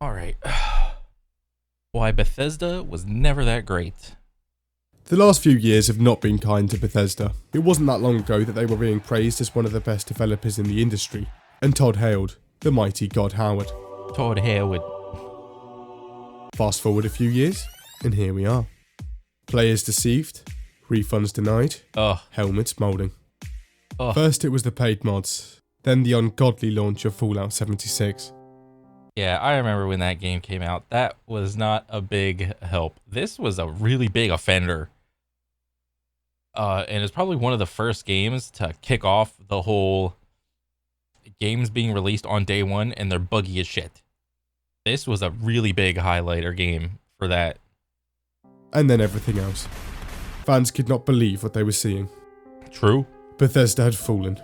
All right. Why Bethesda was never that great. The last few years have not been kind to Bethesda. It wasn't that long ago that they were being praised as one of the best developers in the industry, and Todd Howard, the mighty God Howard. Todd Howard. Fast forward a few years, and here we are. Players deceived, refunds denied, helmets moulding. First it was the paid mods, then the ungodly launch of Fallout 76. Yeah, I remember when that game came out. That was not a big help. This was a really big offender. And it's probably one of the first games to kick off the whole games being released on day one and they're buggy as shit. This was a really big highlighter game for that. And then everything else. Fans could not believe what they were seeing. True. Bethesda had fallen.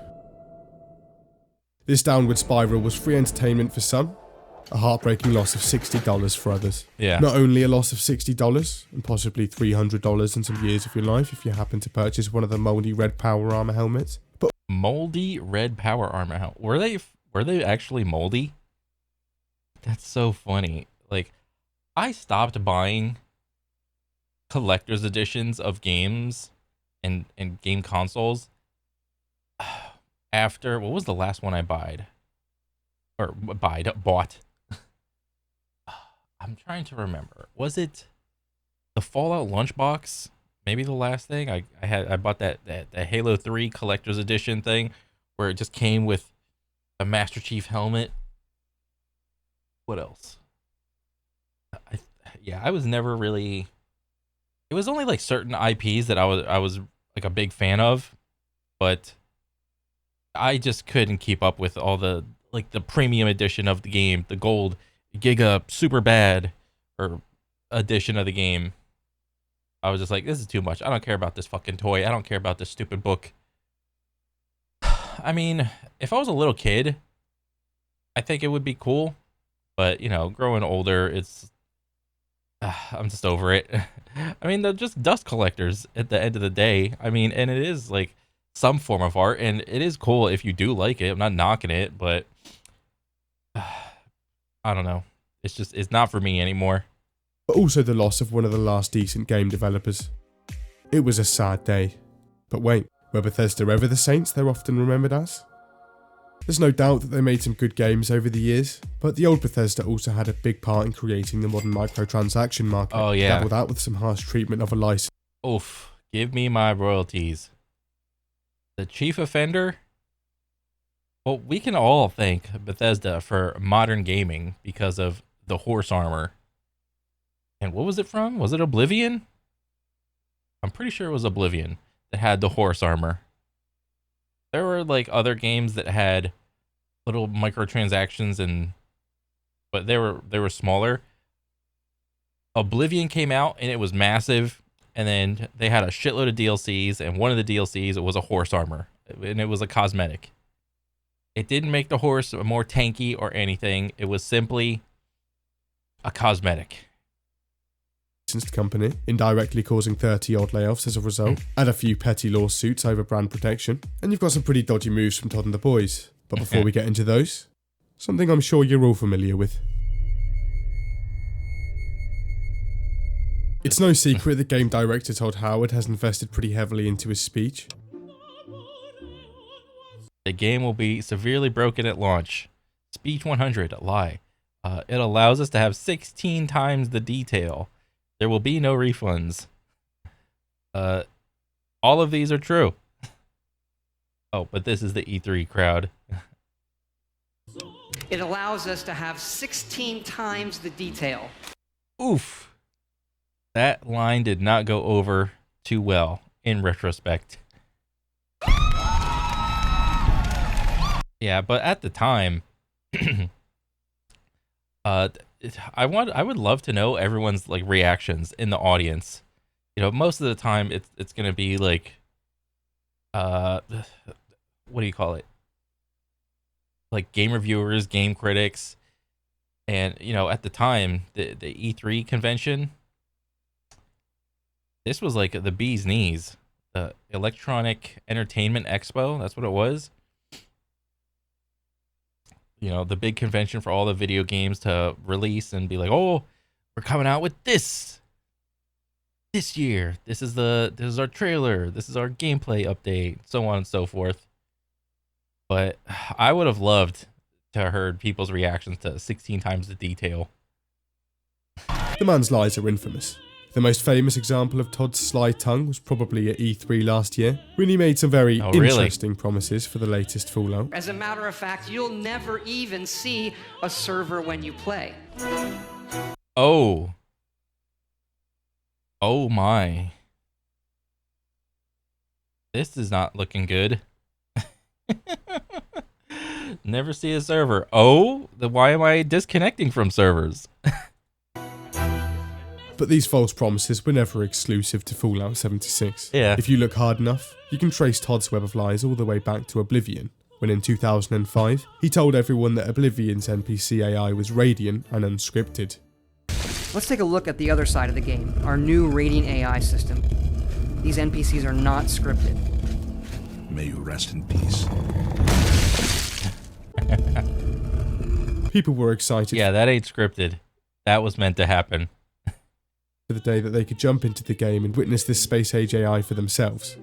This downward spiral was free entertainment for some, a heartbreaking loss of $60 for others. Yeah. Not only a loss of $60, and possibly $300 in some years of your life if you happen to purchase one of the moldy red power armor helmets, but moldy red power armor helmet. Were they actually moldy? That's so funny. Like, I stopped buying collector's editions of games and game consoles after, what was the last one I bought? I'm trying to remember. Was it the Fallout lunchbox? Maybe the last thing I bought that Halo 3 collector's edition thing where it just came with a Master Chief helmet. What else? I was never really. It was only like certain IPs that I was like a big fan of, but I just couldn't keep up with all the premium edition of the game, the gold Giga super bad or edition of the game. I was just like, this is too much. I don't care about this fucking toy. I don't care about this stupid book. I mean, if I was a little kid, I think it would be cool. But, you know, growing older, I'm just over it. I mean, they're just dust collectors at the end of the day. I mean, and it is like some form of art, and it is cool if you do like it. I'm not knocking it, but I don't know. It's not for me anymore. But also the loss of one of the last decent game developers. It was a sad day. But wait, were Bethesda ever the saints they're often remembered as? There's no doubt that they made some good games over the years, but the old Bethesda also had a big part in creating the modern microtransaction market. Oh yeah. Dabbled out with some harsh treatment of a license. Oof, give me my royalties. The chief offender? Well, we can all thank Bethesda for modern gaming because of the horse armor. And what was it from? Was it Oblivion? I'm pretty sure it was Oblivion that had the horse armor. There were like other games that had little microtransactions but they were smaller. Oblivion came out and it was massive, and then they had a shitload of DLCs, and one of the DLCs was a horse armor, and it was a cosmetic. It didn't make the horse more tanky or anything. It was simply a cosmetic. Company, indirectly causing 30-odd layoffs as a result, and a few petty lawsuits over brand protection, and you've got some pretty dodgy moves from Todd and the boys. But before we get into those, something I'm sure you're all familiar with. It's no secret that game director Todd Howard has invested pretty heavily into his speech. The game will be severely broken at launch. Speech 100, lie. It allows us to have 16 times the detail. There will be no refunds. All of these are true. Oh, but this is the E3 crowd. It allows us to have 16 times the detail. Oof. That line did not go over too well in retrospect. Yeah, but at the time, I would love to know everyone's like reactions in the audience. You know, most of the time it's gonna be like, what do you call it? Like game reviewers, game critics, and you know, at the time, the E3 convention, this was like the bee's knees. The Electronic Entertainment Expo, that's what it was. the big convention for all the video games to release and be like, oh, we're coming out with this year. This is our trailer. This is our gameplay update, so on and so forth. But I would have loved to have heard people's reactions to 16 times the detail. The man's lies are infamous. The most famous example of Todd's sly tongue was probably at E3 last year, when he made some very interesting promises for the latest Fallout. As a matter of fact, you'll never even see a server when you play. Oh. Oh my. This is not looking good. Never see a server. Oh, then why am I disconnecting from servers? But these false promises were never exclusive to Fallout 76. Yeah. If you look hard enough, you can trace Todd's web of lies all the way back to Oblivion, when in 2005, he told everyone that Oblivion's NPC AI was radiant and unscripted. Let's take a look at the other side of the game, our new rating AI system. These NPCs are not scripted. May you rest in peace. People were excited. Yeah, that ain't scripted. That was meant to happen. For the day that they could jump into the game and witness this space age AI for themselves.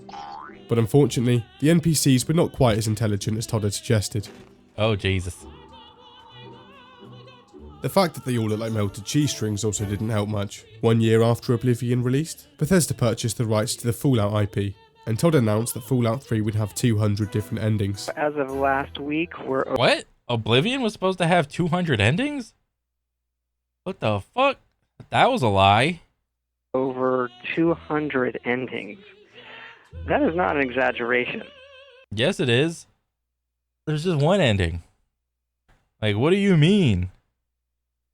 But unfortunately, the NPCs were not quite as intelligent as Todd had suggested. Oh, Jesus. The fact that they all look like melted cheese strings also didn't help much. 1 year after Oblivion released, Bethesda purchased the rights to the Fallout IP, and Todd announced that Fallout 3 would have 200 different endings. As of last week, we're... What? Oblivion was supposed to have 200 endings? What the fuck? That was a lie. over 200 endings. That is not an exaggeration. Yes, it is. There's just one ending. Like, what do you mean?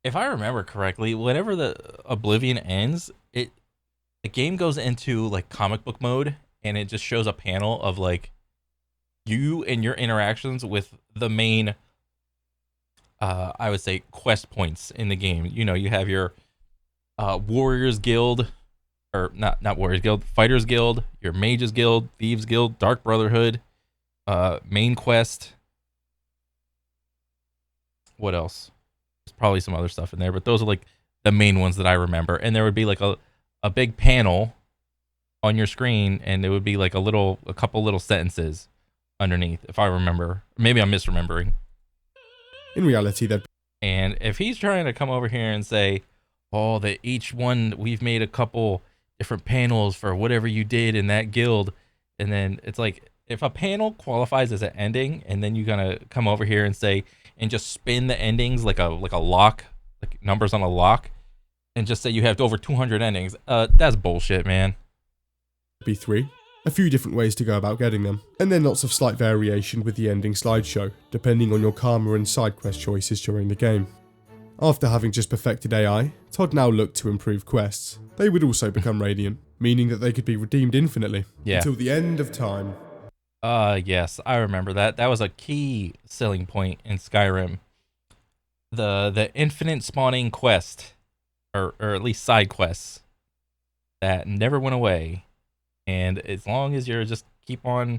If I remember correctly, whenever the Oblivion ends, the game goes into like comic book mode, and it just shows a panel of like you and your interactions with the main I would say quest points in the game. You know, you have your Warriors Guild, or not Warriors Guild, Fighters Guild, your Mages Guild, Thieves Guild, Dark Brotherhood, main quest. What else? There's probably some other stuff in there, but those are like the main ones that I remember. And there would be like a big panel on your screen, and there would be like a couple little sentences underneath, if I remember. Maybe I'm misremembering. In reality, they'd... And if he's trying to come over here and say, oh, that each one, we've made a couple different panels for whatever you did in that guild, and then it's like, if a panel qualifies as an ending, and then you're gonna come over here and say, and just spin the endings like a lock, like numbers on a lock, and just say you have over 200 endings, that's bullshit, man. be 3. A few different ways to go about getting them, and then lots of slight variation with the ending slideshow, depending on your karma and side quest choices during the game. After having just perfected AI, Todd now looked to improve quests. They would also become radiant, meaning that they could be redeemed infinitely, until the end of time. Yes, I remember that. That was a key selling point in Skyrim. The infinite spawning quest, or at least side quests, that never went away. And as long as you just keep on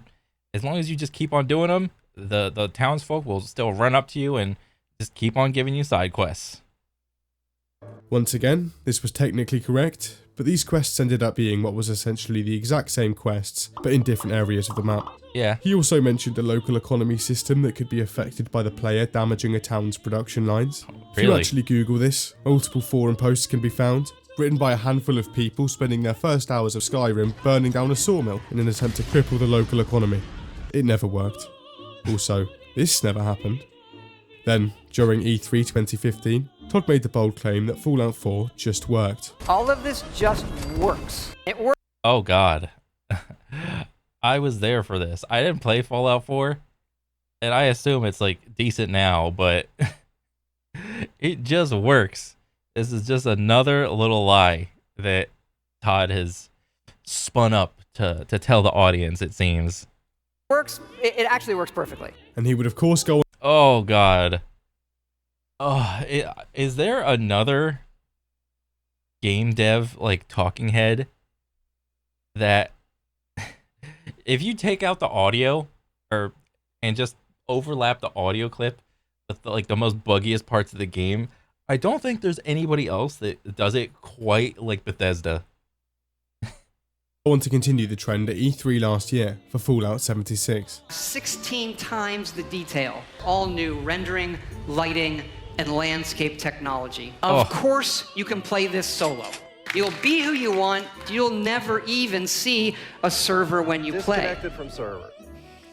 doing them, the townsfolk will still run up to you and just keep on giving you side quests. Once again, this was technically correct, but these quests ended up being what was essentially the exact same quests, but in different areas of the map. Yeah. He also mentioned a local economy system that could be affected by the player damaging a town's production lines. If you actually Google this, multiple forum posts can be found, written by a handful of people spending their first hours of Skyrim burning down a sawmill in an attempt to cripple the local economy. It never worked. Also, this never happened. Then, during E3 2015, Todd made the bold claim that Fallout 4 just worked. All of this just works. It works. Oh God. I was there for this. I didn't play Fallout 4, and I assume it's like decent now, but it just works. This is just another little lie that Todd has spun up to tell the audience, it seems. Works. It actually works perfectly. And he would of course go on. Oh God. Oh, is there another game dev like talking head that if you take out the audio and just overlap the audio clip like the most buggiest parts of the game. I don't think there's anybody else that does it quite like Bethesda. I want to continue the trend at E3 last year for Fallout 76. 16 times the detail. All new rendering, lighting, and landscape technology. Of course, you can play this solo. You'll be who you want. You'll never even see a server when you play. Disconnected from server.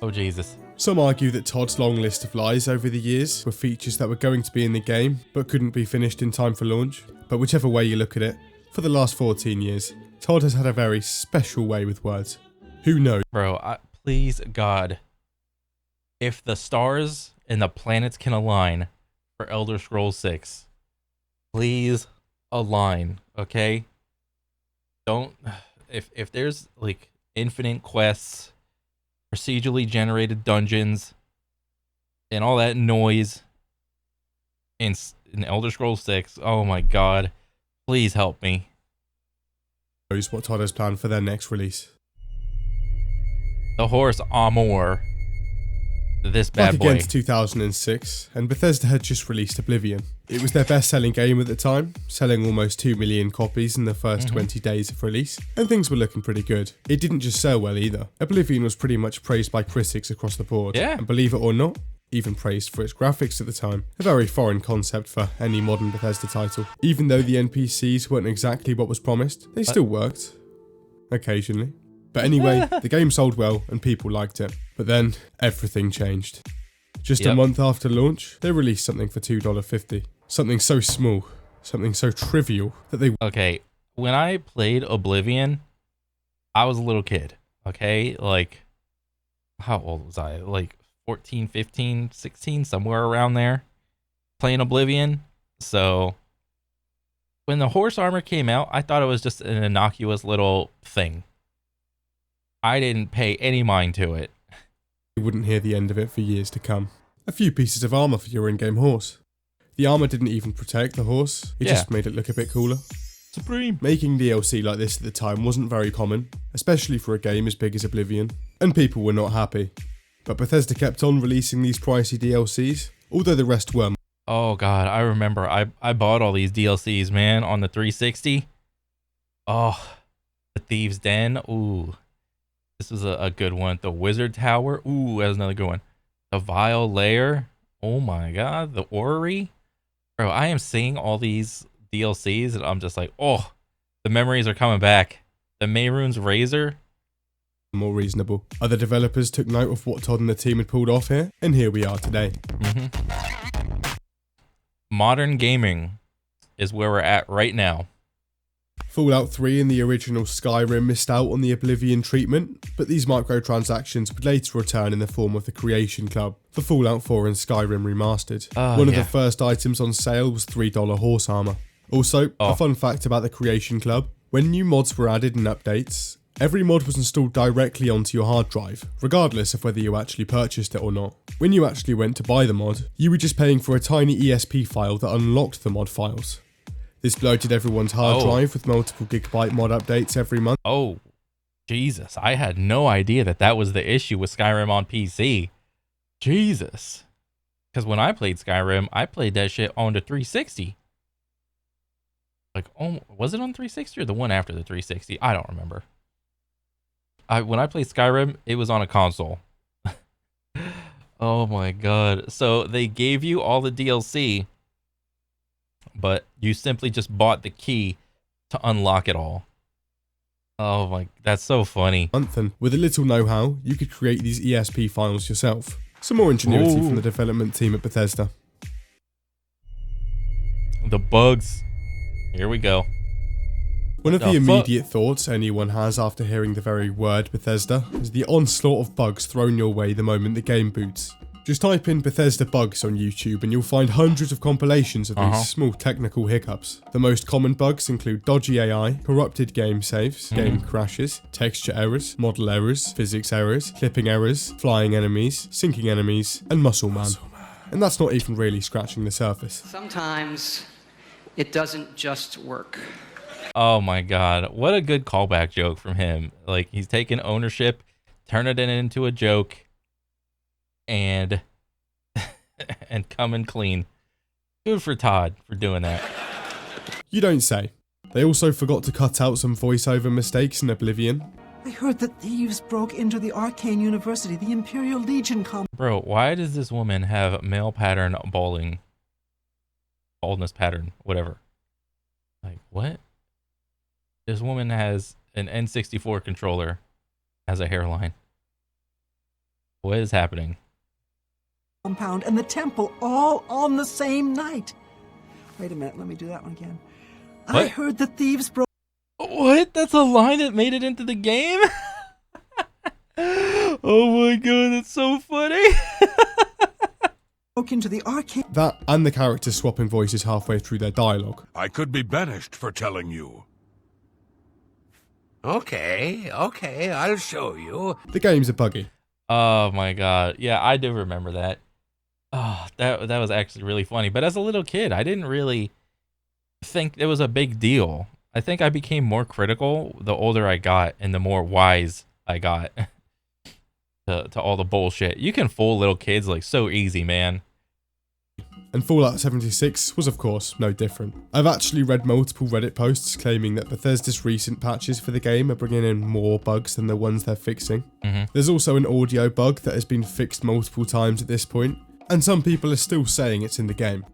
Oh, Jesus. Some argue that Todd's long list of lies over the years were features that were going to be in the game, but couldn't be finished in time for launch. But whichever way you look at it, for the last 14 years, Todd has had a very special way with words. Who knows? Bro, please, God, if the stars and the planets can align for Elder Scrolls 6, please align, okay? Don't, if there's like infinite quests, procedurally generated dungeons, and all that noise in Elder Scrolls 6, oh my God, please help me. What Todd has planned for their next release. The horse Amor. This bad Back boy. again to 2006, and Bethesda had just released Oblivion. It was their best-selling game at the time, selling almost 2 million copies in the first 20 days of release, and things were looking pretty good. It didn't just sell well either. Oblivion was pretty much praised by critics across the board, Yeah. and believe it or not, even praised for its graphics at the time. A very foreign concept for any modern Bethesda title. Even though the NPCs weren't exactly what was promised, they still worked. Occasionally. But anyway, the game sold well and people liked it. But then, everything changed. Just a month after launch, they released something for $2.50. Something so small, something so trivial that they... Okay, when I played Oblivion, I was a little kid, okay? Like, how old was I? Like 14, 15, 16, somewhere around there, playing Oblivion. So, when the horse armor came out, I thought it was just an innocuous little thing. I didn't pay any mind to it. You wouldn't hear the end of it for years to come. A few pieces of armor for your in-game horse. The armor didn't even protect the horse, it just made it look a bit cooler. Supreme. Making DLC like this at the time wasn't very common, especially for a game as big as Oblivion, and people were not happy. But Bethesda kept on releasing these pricey DLCs, although the rest were. Oh God, I remember I bought all these DLCs, man, on the 360. Oh, the Thieves' Den, ooh. This was a good one. The Wizard Tower. Ooh, that was another good one. The Vile Lair. Oh my God. The Orrery. Bro, I am seeing all these DLCs and I'm just like, oh, the memories are coming back. The Mehrunes Razor. More reasonable. Other developers took note of what Todd and the team had pulled off here, and here we are today. Modern gaming is where we're at right now. Fallout 3 and the original Skyrim missed out on the Oblivion treatment, but these microtransactions would later return in the form of the Creation Club for Fallout 4 and Skyrim Remastered. One of the first items on sale was $3 horse armor. Also, a fun fact about the Creation Club, when new mods were added and updates, every mod was installed directly onto your hard drive, regardless of whether you actually purchased it or not. When you actually went to buy the mod, you were just paying for a tiny ESP file that unlocked the mod files. This bloated everyone's hard drive with multiple gigabyte mod updates every month. Oh, Jesus. I had no idea that was the issue with Skyrim on PC. Jesus. Because when I played Skyrim, I played that shit on the 360. Like, oh, was it on 360 or the one after the 360? I don't remember. When I played Skyrim, it was on a console. Oh my God. So they gave you all the DLC, but you simply just bought the key to unlock it all. Oh my, that's so funny. And with a little know-how, you could create these ESP files yourself. Some more ingenuity from the development team at Bethesda. The bugs. Here we go. One of the immediate thoughts anyone has after hearing the very word Bethesda is the onslaught of bugs thrown your way the moment the game boots. Just type in Bethesda bugs on YouTube and you'll find hundreds of compilations of these small technical hiccups. The most common bugs include dodgy AI, corrupted game saves, game crashes, texture errors, model errors, physics errors, clipping errors, flying enemies, sinking enemies, and Muscle Man. And that's not even really scratching the surface. Sometimes it doesn't just work. Oh my God. What a good callback joke from him. Like, he's taking ownership, turning it into a joke, and and coming clean. Good for Todd for doing that. You don't say. They also forgot to cut out some voiceover mistakes in Oblivion. I heard that thieves broke into the Arcane University, the Imperial Legion Bro, why does this woman have male pattern baldness pattern, whatever? Like, what? This woman has an N64 controller, has a hairline. What is happening? compound and the temple all on the same night. Wait a minute, let me do that one again. What? I heard the thieves broke... What? That's a line that made it into the game? Oh my god, that's so funny. Broke into the arcane... That and the characters swapping voices halfway through their dialogue. I could be banished for telling you. Okay, I'll show you. The games are buggy. Oh my god. Yeah, I do remember that. Oh, that was actually really funny. But as a little kid, I didn't really think it was a big deal. I think I became more critical the older I got and the more wise I got to all the bullshit. You can fool little kids like so easy, man. And Fallout 76 was of course no different. I've actually read multiple Reddit posts claiming that Bethesda's recent patches for the game are bringing in more bugs than the ones they're fixing. There's also an audio bug that has been fixed multiple times at this point, and some people are still saying it's in the game.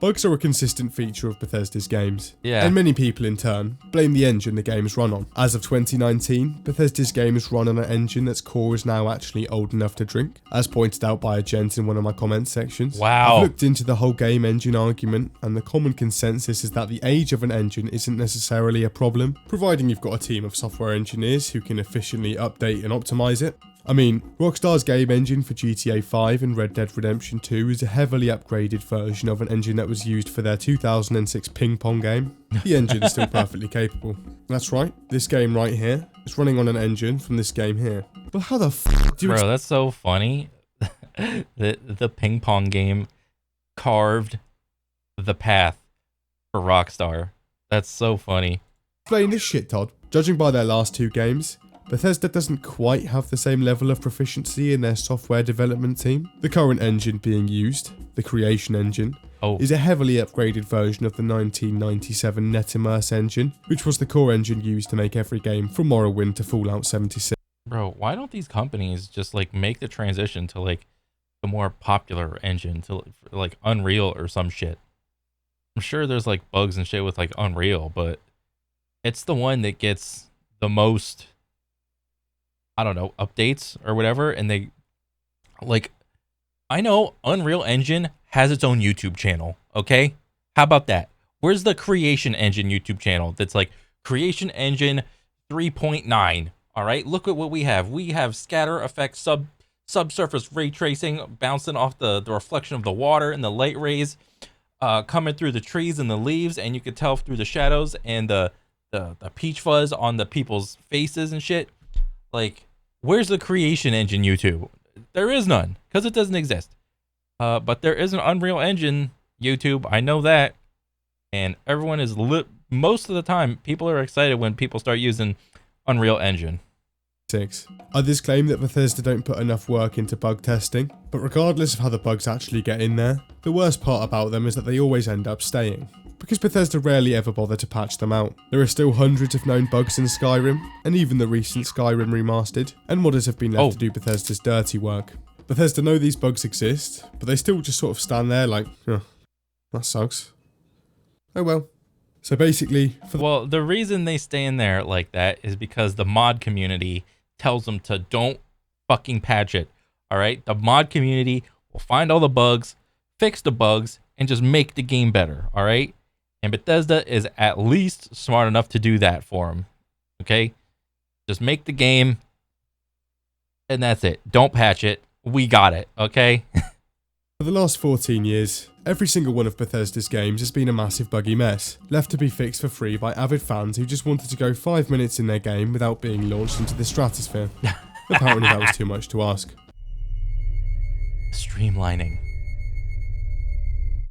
Bugs are a consistent feature of Bethesda's games, Yeah. and many people in turn blame the engine the games run on. As of 2019, Bethesda's games run on an engine that's core is now actually old enough to drink, as pointed out by a gent in one of my comment sections. Wow. I've looked into the whole game engine argument, and the common consensus is that the age of an engine isn't necessarily a problem, providing you've got a team of software engineers who can efficiently update and optimize it. I mean, Rockstar's game engine for GTA 5 and Red Dead Redemption 2 is a heavily upgraded version of an engine that was used for their 2006 ping pong game. The engine is still perfectly capable. That's right, this game right here is running on an engine from this game here. But how the f*** do you Bro, that's so funny. The ping pong game carved the path for Rockstar. That's so funny. explain this shit, Todd? Judging by their last two games, Bethesda doesn't quite have the same level of proficiency in their software development team. The current engine being used, the Creation engine, is a heavily upgraded version of the 1997 NetImmerse engine, which was the core engine used to make every game from Morrowind to Fallout 76. Bro, why don't these companies just like make the transition to like a more popular engine to like Unreal or some shit? I'm sure there's like bugs and shit with like Unreal, but it's the one that gets the most, I don't know, updates or whatever. And they like, I know Unreal Engine has its own YouTube channel. Okay. How about that? Where's the Creation Engine YouTube channel? That's like Creation Engine 3.9. All right. Look at what we have. We have scatter effect, subsurface ray tracing, bouncing off the reflection of the water and the light rays, coming through the trees and the leaves. And you could tell through the shadows and the peach fuzz on the people's faces and shit. Like, where's the Creation Engine YouTube? There is none, because it doesn't exist. But there is an Unreal Engine YouTube. I know that. And everyone is most of the time, people are excited when people start using Unreal Engine. Others claim that Bethesda don't put enough work into bug testing, but regardless of how the bugs actually get in there, the worst part about them is that they always end up staying, because Bethesda rarely ever bother to patch them out. There are still hundreds of known bugs in Skyrim, and even the recent Skyrim remastered, and modders have been left to do Bethesda's dirty work. Bethesda know these bugs exist, but they still just sort of stand there like, oh, that sucks. Oh well. So basically, Well, the reason they stay in there like that is because the mod community tells them to don't fucking patch it. All right? The mod community will find all the bugs, fix the bugs, and just make the game better. All right? And Bethesda is at least smart enough to do that for them. Okay? Just make the game, and that's it. Don't patch it. We got it. Okay? For the last 14 years, every single one of Bethesda's games has been a massive buggy mess, left to be fixed for free by avid fans who just wanted to go 5 minutes in their game without being launched into the stratosphere. Apparently that was too much to ask. Streamlining.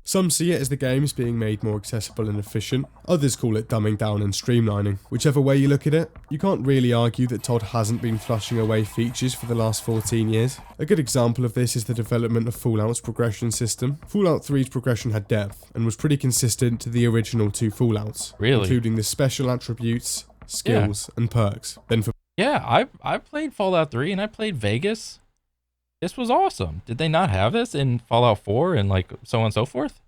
Some see it as the games being made more accessible and efficient, others call it dumbing down and streamlining. Whichever way you look at it, you can't really argue that Todd hasn't been flushing away features for the last 14 years. A good example of this is the development of Fallout's progression system. Fallout 3's progression had depth, and was pretty consistent to the original 2 Fallouts, including the special attributes, skills, and perks. Then for Yeah, I played Fallout 3 and I played Vegas. This was awesome. Did they not have this in Fallout 4 and like so on and so forth?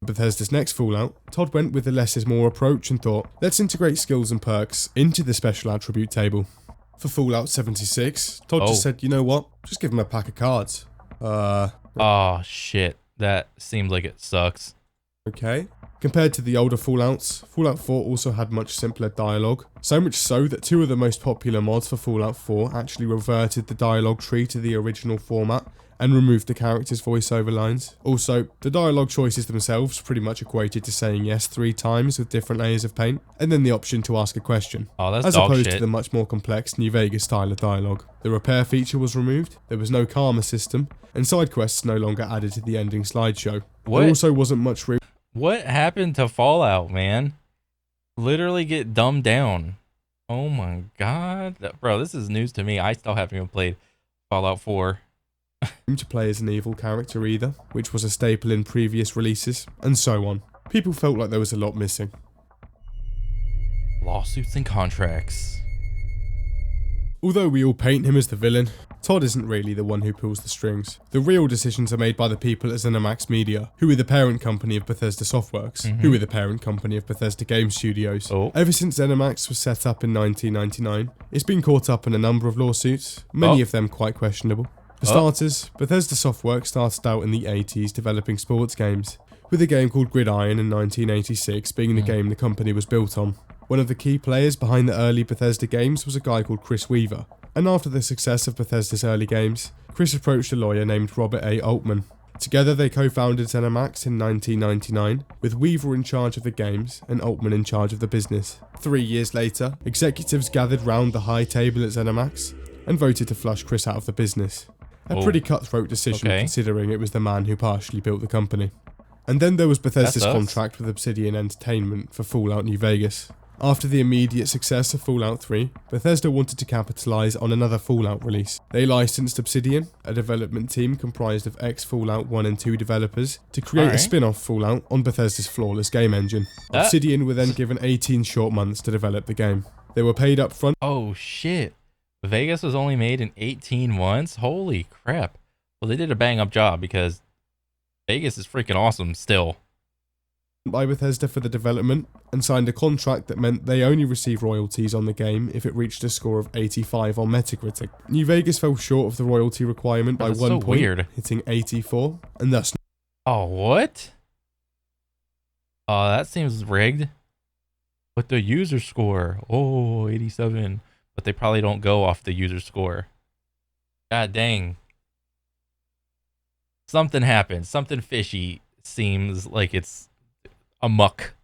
Bethesda's next Fallout, Todd went with the less is more approach and thought, let's integrate skills and perks into the special attribute table. For Fallout 76, Todd just said, you know what, just give him a pack of cards. Oh shit, that seems like it sucks. Okay. Compared to the older Fallouts, Fallout 4 also had much simpler dialogue, so much so that 2 of the most popular mods for Fallout 4 actually reverted the dialogue tree to the original format and removed the characters' voiceover lines. Also, the dialogue choices themselves pretty much equated to saying yes 3 times with different layers of paint, and then the option to ask a question. Oh, that's as dog opposed shit. to the much more complex New Vegas style of dialogue. The repair feature was removed, there was no karma system, and side quests no longer added to the ending slideshow. What? There also wasn't much room. What happened to Fallout, man? Literally get dumbed down. Oh my god. Bro, this is news to me. I still haven't even played Fallout 4. To play as an evil character either, which was a staple in previous releases, and so on. People felt like there was a lot missing. Lawsuits and contracts. Although we all paint him as the villain, Todd isn't really the one who pulls the strings. The real decisions are made by the people at ZeniMax Media, who are the parent company of Bethesda Softworks, who are the parent company of Bethesda Game Studios. Ever since ZeniMax was set up in 1999, it's been caught up in a number of lawsuits, many of them quite questionable. For starters, Bethesda Softworks started out in the 80s developing sports games, with a game called Gridiron in 1986 being the game the company was built on. One of the key players behind the early Bethesda games was a guy called Chris Weaver, and after the success of Bethesda's early games, Chris approached a lawyer named Robert A. Altman. Together they co-founded ZeniMax in 1999, with Weaver in charge of the games and Altman in charge of the business. 3 years later, executives gathered round the high table at ZeniMax and voted to flush Chris out of the business. A pretty cutthroat decision considering it was the man who partially built the company. And then there was Bethesda's contract with Obsidian Entertainment for Fallout New Vegas. After the immediate success of Fallout 3, Bethesda wanted to capitalise on another Fallout release. They licensed Obsidian, a development team comprised of ex-Fallout 1 and 2 developers, to create a spin-off Fallout on Bethesda's flawless game engine. Obsidian were then given 18 short months to develop the game. They were paid up front. Oh shit. Vegas was only made in 18 months? Holy crap. Well, they did a bang-up job because Vegas is freaking awesome still. By Bethesda for the development, and signed a contract that meant they only receive royalties on the game if it reached a score of 85 on Metacritic. New Vegas fell short of the royalty requirement by 1 point, hitting 84, and thus... Oh, what? Oh, that seems rigged. But the user score, 87. But they probably don't go off the user score. God dang. Something happened. Something fishy seems like it's a muck.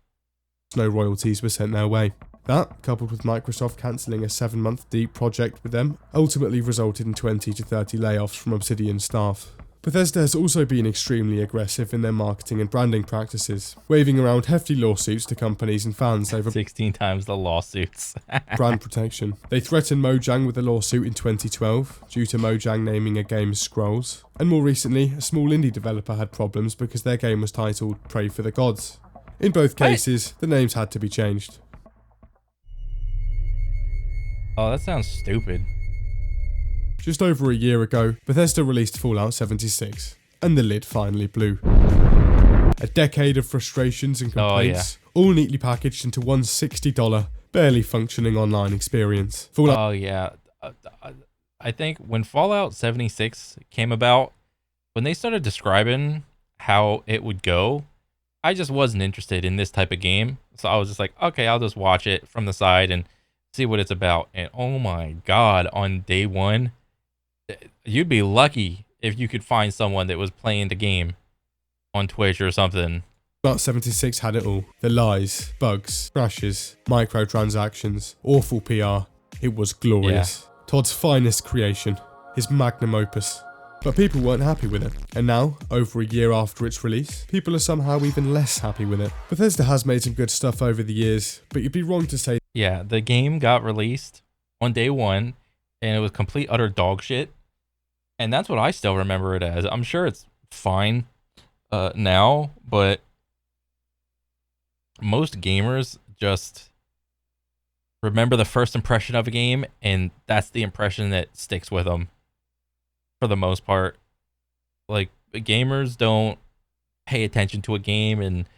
No royalties were sent their way. That, coupled with Microsoft cancelling a 7-month deep project with them, ultimately resulted in 20 to 30 layoffs from Obsidian staff. Bethesda has also been extremely aggressive in their marketing and branding practices, waving around hefty lawsuits to companies and fans over 16 times the lawsuits. brand protection. They threatened Mojang with a lawsuit in 2012 due to Mojang naming a game Scrolls, and more recently, a small indie developer had problems because their game was titled Pray for the Gods. In both cases, the names had to be changed. Oh, that sounds stupid. Just over a year ago, Bethesda released Fallout 76, and the lid finally blew. A decade of frustrations and complaints, all neatly packaged into one $60, barely functioning online experience. Oh yeah, I think when Fallout 76 came about, when they started describing how it would go, I just wasn't interested in this type of game. So I was just like, okay, I'll just watch it from the side and see what it's about. And oh my god, on day one, you'd be lucky if you could find someone that was playing the game on Twitch or something. Fallout 76 had it all. The lies, bugs, crashes, microtransactions, awful PR. It was glorious. Todd's finest creation, his magnum opus. But people weren't happy with it, and now, over a year after its release, people are somehow even less happy with it. Bethesda has made some good stuff over the years, but you'd be wrong to say. Yeah, the game got released on day one, and it was complete utter dog shit. And that's what I still remember it as. I'm sure it's fine now, but most gamers just remember the first impression of a game, and that's the impression that sticks with them for the most part. Like, gamers don't pay attention to a game and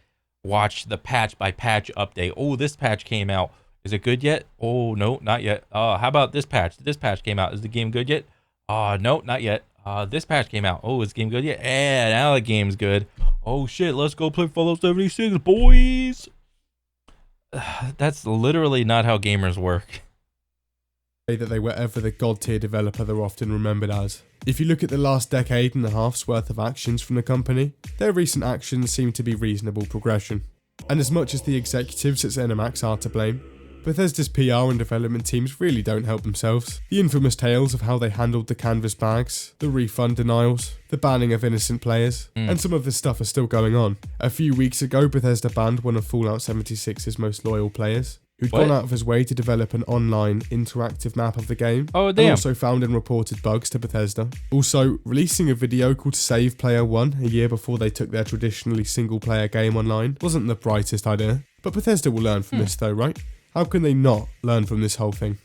watch the patch by patch update. Oh, this patch came out. Is it good yet? Oh, no, not yet. How about this patch? This patch came out. Is the game good yet? No, not yet. This patch came out. Oh, is the game good yet? Yeah, now the game's good. Oh, shit, let's go play Fallout 76, boys. That's literally not how gamers work. That they were ever the god tier developer they're often remembered as. If you look at the last decade and a half's worth of actions from the company, their recent actions seem to be reasonable progression. And as much as the executives at ZeniMax are to blame, Bethesda's PR and development teams really don't help themselves. The infamous tales of how they handled the canvas bags, the refund denials, the banning of innocent players, and some of this stuff is still going on. A few weeks ago, Bethesda banned one of Fallout 76's most loyal players, who'd gone out of his way to develop an online interactive map of the game. Oh, damn. And also found and reported bugs to Bethesda. Also, releasing a video called Save Player 1 a year before they took their traditionally single player game online wasn't the brightest idea. But Bethesda will learn from this though, right? How can they not learn from this whole thing?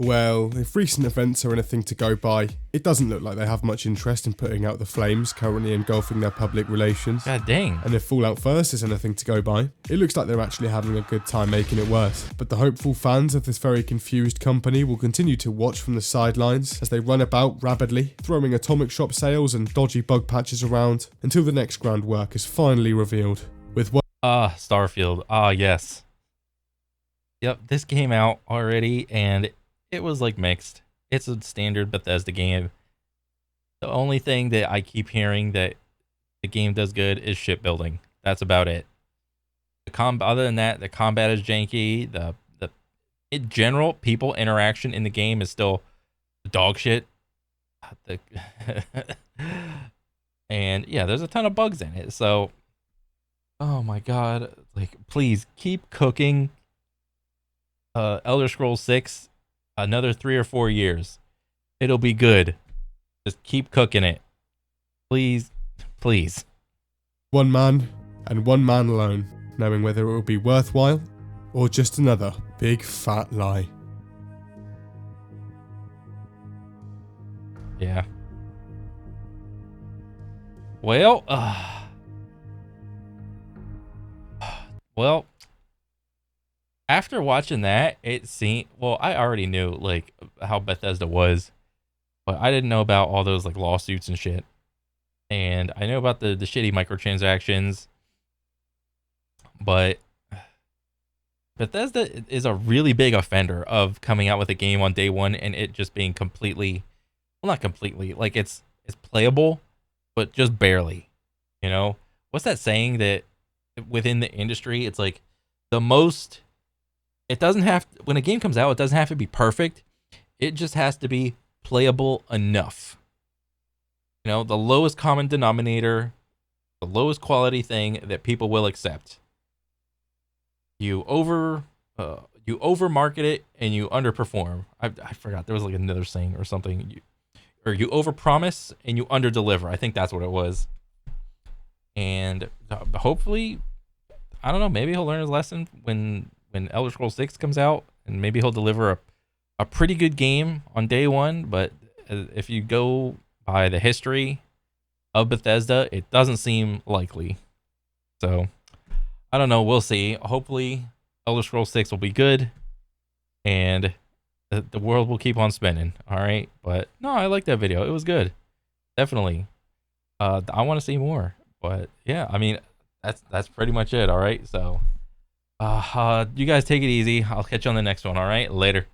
Well, if recent events are anything to go by, it doesn't look like they have much interest in putting out the flames currently engulfing their public relations. God dang. And if Fallout First is anything to go by, it looks like they're actually having a good time making it worse. But the hopeful fans of this very confused company will continue to watch from the sidelines as they run about rapidly, throwing atomic shop sales and dodgy bug patches around until the next groundwork is finally revealed. With what? Starfield. Yes. Yep, this came out already, and it was like mixed. It's a standard Bethesda game. The only thing that I keep hearing that the game does good is shipbuilding. That's about it. Other than that, the combat is janky. The in general, people interaction in the game is still dog shit. And yeah, there's a ton of bugs in it. So, oh my god, like, please keep cooking Elder Scrolls 6 another 3 or 4 years. It'll be good. Just keep cooking it. Please, please. One man, and one man alone, knowing whether it will be worthwhile or just another big fat lie. Yeah. Well, after watching that, it seemed, well, I already knew like how Bethesda was, but I didn't know about all those like lawsuits and shit. And I know about the shitty microtransactions, but Bethesda is a really big offender of coming out with a game on day one and it just being completely, well, not completely, like it's playable, but just barely. You know, what's that saying that within the industry, it's like the most. It doesn't have, when a game comes out, it doesn't have to be perfect. It just has to be playable enough. You know, the lowest common denominator, the lowest quality thing that people will accept. You over market it and you underperform. I forgot, there was like another saying or something. You over promise and you under deliver. I think that's what it was. And hopefully, I don't know, maybe he'll learn his lesson when Elder Scrolls 6 comes out, and maybe he'll deliver a pretty good game on day one. But if you go by the history of Bethesda, it doesn't seem likely. So, I don't know. We'll see. Hopefully, Elder Scrolls 6 will be good, and the world will keep on spinning. All right? But, no, I like that video. It was good. Definitely. I want to see more. But, yeah, I mean, that's pretty much it. All right? So... you guys take it easy. I'll catch you on the next one. All right, later.